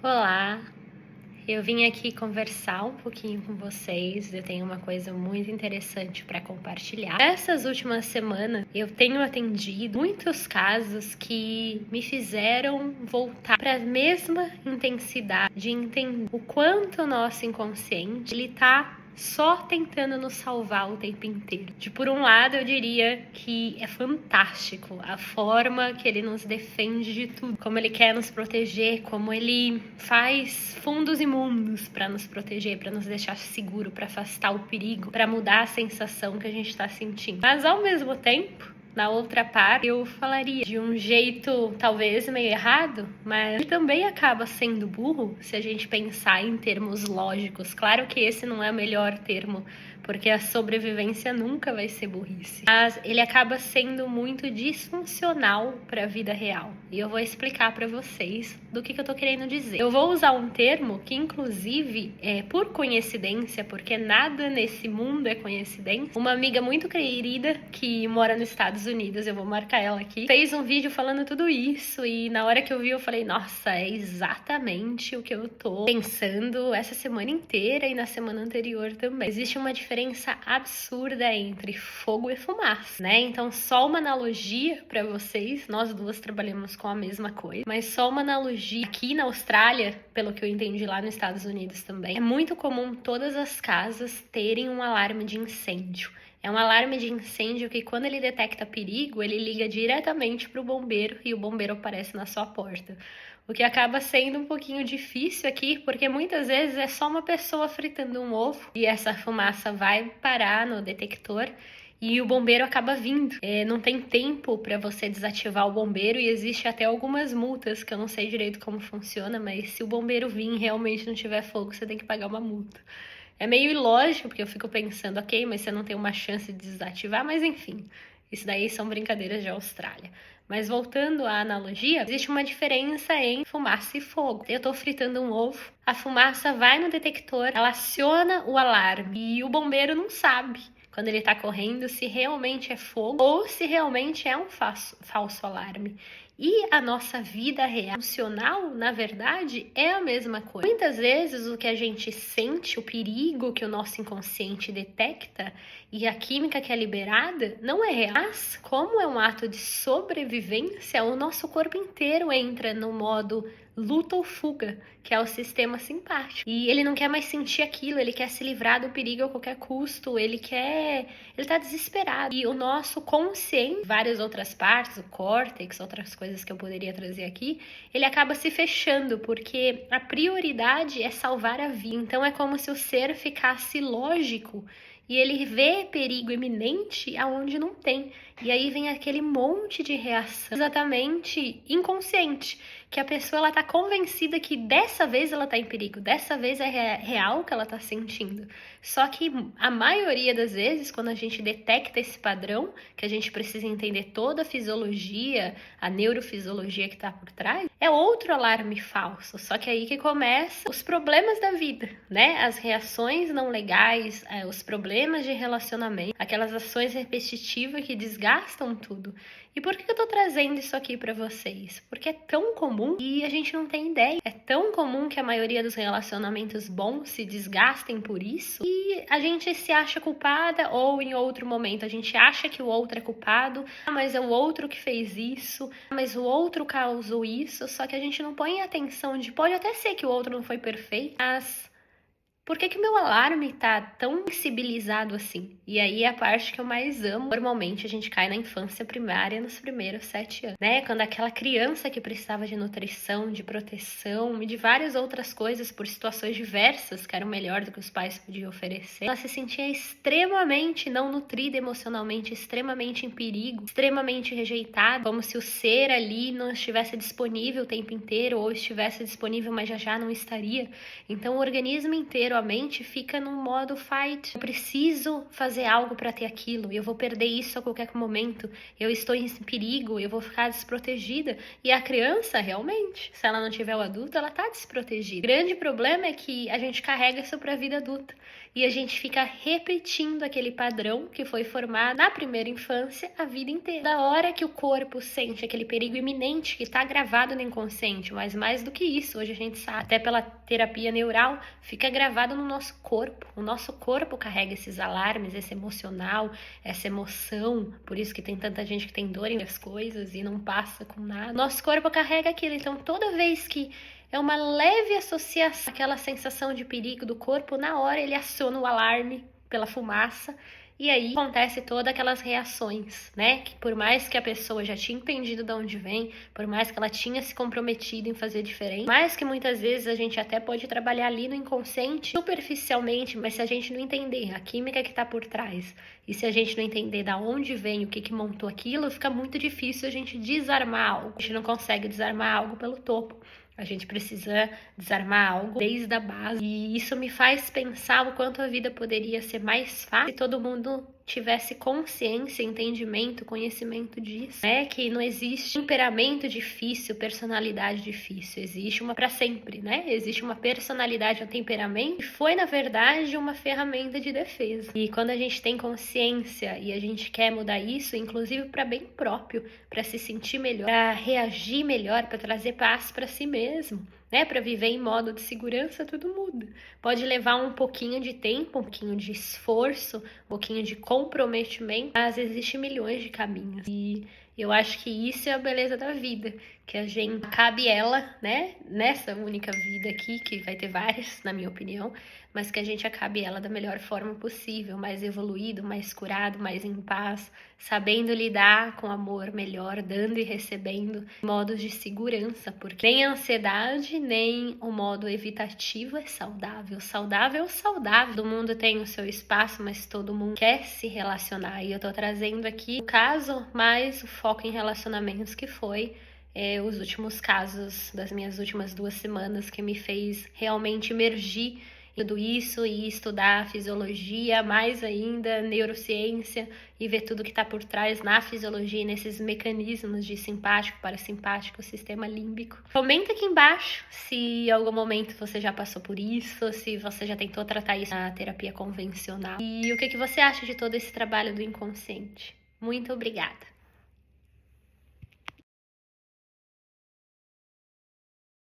Olá, eu vim aqui conversar um pouquinho com vocês. Eu tenho uma coisa muito interessante para compartilhar. Essas últimas semanas eu tenho atendido muitos casos que me fizeram voltar para a mesma intensidade de entender o quanto o nosso inconsciente ele tá só tentando nos salvar o tempo inteiro. Por um lado, eu diria que é fantástico a forma que ele nos defende de tudo, como ele quer nos proteger, como ele faz fundos e mundos para nos proteger, para nos deixar seguro, para afastar o perigo, para mudar a sensação que a gente está sentindo. Mas ao mesmo tempo, na outra parte, eu falaria de um jeito talvez meio errado, mas ele também acaba sendo burro se a gente pensar em termos lógicos. Claro que esse não é o melhor termo, porque a sobrevivência nunca vai ser burrice. Mas ele acaba sendo muito disfuncional para a vida real. E eu vou explicar para vocês do que eu tô querendo dizer. Eu vou usar um termo que, inclusive, por coincidência, porque nada nesse mundo é coincidência, uma amiga muito querida que mora nos Estados Unidos, eu vou marcar ela aqui, fez um vídeo falando tudo isso, e na hora que eu vi eu falei, nossa, é exatamente o que eu tô pensando essa semana inteira e na semana anterior também. Existe uma diferença absurda entre fogo e fumaça, né? Então, só uma analogia para vocês, nós duas trabalhamos com a mesma coisa, mas só uma analogia. Aqui na Austrália, pelo que eu entendi lá nos Estados Unidos também, é muito comum todas as casas terem um alarme de incêndio. É um alarme de incêndio que, quando ele detecta perigo, ele liga diretamente para o bombeiro e o bombeiro aparece na sua porta. O que acaba sendo um pouquinho difícil aqui, porque muitas vezes é só uma pessoa fritando um ovo e essa fumaça vai parar no detector e o bombeiro acaba vindo. Não tem tempo para você desativar o bombeiro e existe até algumas multas, que eu não sei direito como funciona, mas se o bombeiro vir e realmente não tiver fogo, você tem que pagar uma multa. É meio ilógico, porque eu fico pensando, ok, mas você não tem uma chance de desativar, mas enfim, isso daí são brincadeiras de Austrália. Mas voltando à analogia, existe uma diferença em fumaça e fogo. Eu tô fritando um ovo, a fumaça vai no detector, ela aciona o alarme e o bombeiro não sabe, quando ele tá correndo, se realmente é fogo ou se realmente é um falso alarme. E a nossa vida real, funcional, na verdade, é a mesma coisa. Muitas vezes o que a gente sente, o perigo que o nosso inconsciente detecta e a química que é liberada, não é real. Mas, como é um ato de sobrevivência, o nosso corpo inteiro entra no modo luta ou fuga, que é o sistema simpático. E ele não quer mais sentir aquilo, ele quer se livrar do perigo a qualquer custo, ele tá desesperado. E o nosso consciente, várias outras partes, o córtex, outras coisas que eu poderia trazer aqui, ele acaba se fechando, porque a prioridade é salvar a vida. Então é como se o ser ficasse lógico e ele vê perigo iminente aonde não tem. E aí vem aquele monte de reação exatamente inconsciente, que a pessoa ela tá convencida que dessa vez ela tá em perigo, dessa vez é real o que ela tá sentindo. Só que a maioria das vezes, quando a gente detecta esse padrão, que a gente precisa entender toda a fisiologia, a neurofisiologia que tá por trás, é outro alarme falso. Só que aí que começa os problemas da vida, né? As reações não legais, os problemas de relacionamento, aquelas ações repetitivas que desgastam tudo. E por que eu tô trazendo isso aqui para vocês? Porque é tão comum e a gente não tem ideia. É tão comum que a maioria dos relacionamentos bons se desgastem por isso e a gente se acha culpada, ou em outro momento a gente acha que o outro é culpado, mas é o outro que fez isso, mas o outro causou isso, só que a gente não põe atenção de pode até ser que o outro não foi perfeito, mas por que o meu alarme tá tão sensibilizado assim? E aí é a parte que eu mais amo. Normalmente a gente cai na infância primária nos primeiros 7 anos, né? Quando aquela criança que precisava de nutrição, de proteção e de várias outras coisas por situações diversas, que eram melhor do que os pais podiam oferecer, ela se sentia extremamente não nutrida emocionalmente, extremamente em perigo, extremamente rejeitada, como se o ser ali não estivesse disponível o tempo inteiro ou estivesse disponível, mas já não estaria. Então o organismo inteiro inteiro a mente fica no modo fight. Eu preciso fazer algo para ter aquilo, eu vou perder isso a qualquer momento, eu estou em perigo, eu vou ficar desprotegida. E a criança, realmente, se ela não tiver o adulto, ela tá desprotegida. O grande problema é que a gente carrega isso para a vida adulta e a gente fica repetindo aquele padrão que foi formado na primeira infância a vida inteira. Da hora que o corpo sente aquele perigo iminente que está gravado no inconsciente, mas mais do que isso, hoje a gente sabe, até pela terapia neural, fica gravado no nosso corpo. O nosso corpo carrega esses alarmes, esse emocional, essa emoção, por isso que tem tanta gente que tem dor em as coisas e não passa com nada. Nosso corpo carrega aquilo, então toda vez que é uma leve associação, aquela sensação de perigo do corpo, na hora ele aciona o alarme pela fumaça, e aí acontece todas aquelas reações, né? Que por mais que a pessoa já tinha entendido de onde vem, por mais que ela tinha se comprometido em fazer diferente, mais que muitas vezes a gente até pode trabalhar ali no inconsciente, superficialmente, mas se a gente não entender a química que tá por trás, e se a gente não entender da onde vem, o que que montou aquilo, fica muito difícil a gente desarmar algo. A gente não consegue desarmar algo pelo topo. A gente precisa desarmar algo desde a base. E isso me faz pensar o quanto a vida poderia ser mais fácil se todo mundo tivesse consciência, entendimento, conhecimento disso, né? Que não existe temperamento difícil, personalidade difícil. Existe uma para sempre, né? Existe uma personalidade, um temperamento que foi, na verdade, uma ferramenta de defesa. E quando a gente tem consciência e a gente quer mudar isso, inclusive para bem próprio, para se sentir melhor, para reagir melhor, para trazer paz para si mesmo, né, para viver em modo de segurança, tudo muda. Pode levar um pouquinho de tempo, um pouquinho de esforço, um pouquinho de comprometimento, mas existe milhões de caminhos. E eu acho que isso é a beleza da vida, que a gente cabe ela, né, nessa única vida aqui, que vai ter várias, na minha opinião, mas que a gente acabe ela da melhor forma possível, mais evoluído, mais curado, mais em paz, sabendo lidar com amor melhor, dando e recebendo modos de segurança, porque nem a ansiedade, nem o modo evitativo é saudável. Saudável, saudável. Todo mundo tem o seu espaço, mas todo mundo quer se relacionar. E eu tô trazendo aqui o caso, mais o foco em relacionamentos, que foi os últimos casos das minhas últimas 2 semanas, que me fez realmente emergir tudo isso e estudar fisiologia, mais ainda neurociência, e ver tudo que está por trás na fisiologia, nesses mecanismos de simpático, parasimpático, sistema límbico. Comenta aqui embaixo se em algum momento você já passou por isso, se você já tentou tratar isso na terapia convencional, e o que você acha de todo esse trabalho do inconsciente. Muito obrigada!